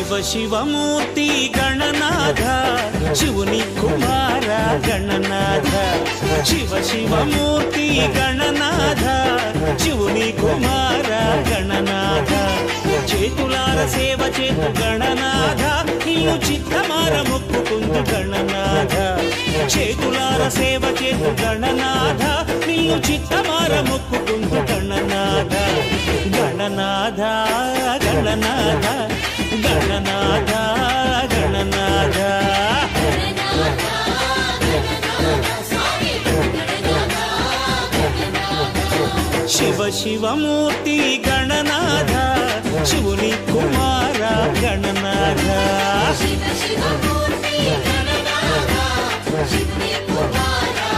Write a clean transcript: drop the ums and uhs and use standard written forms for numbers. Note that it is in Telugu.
శివ శివమూర్తి గణనాథ శివుని కుమార గణనాథ శివ శివమూర్తి గణనాథ శివుని కుమార గణనాథ చేతులార సేవ చేతు గణనాథ ఇల్లు చిత్తమార మొక్కుకుందు గణనాథ చేతులార సేవ చేతు గణనాథ ఇల్లు చిత్తమార మొక్కుకుందు గణనాథ గణనాథ గణనాథ గణనాథ గణనాథ శివ శివమూర్తి గణనాథ శివుని కుమార గణనాథ శివ శివమూర్తి గణనాథ శివుని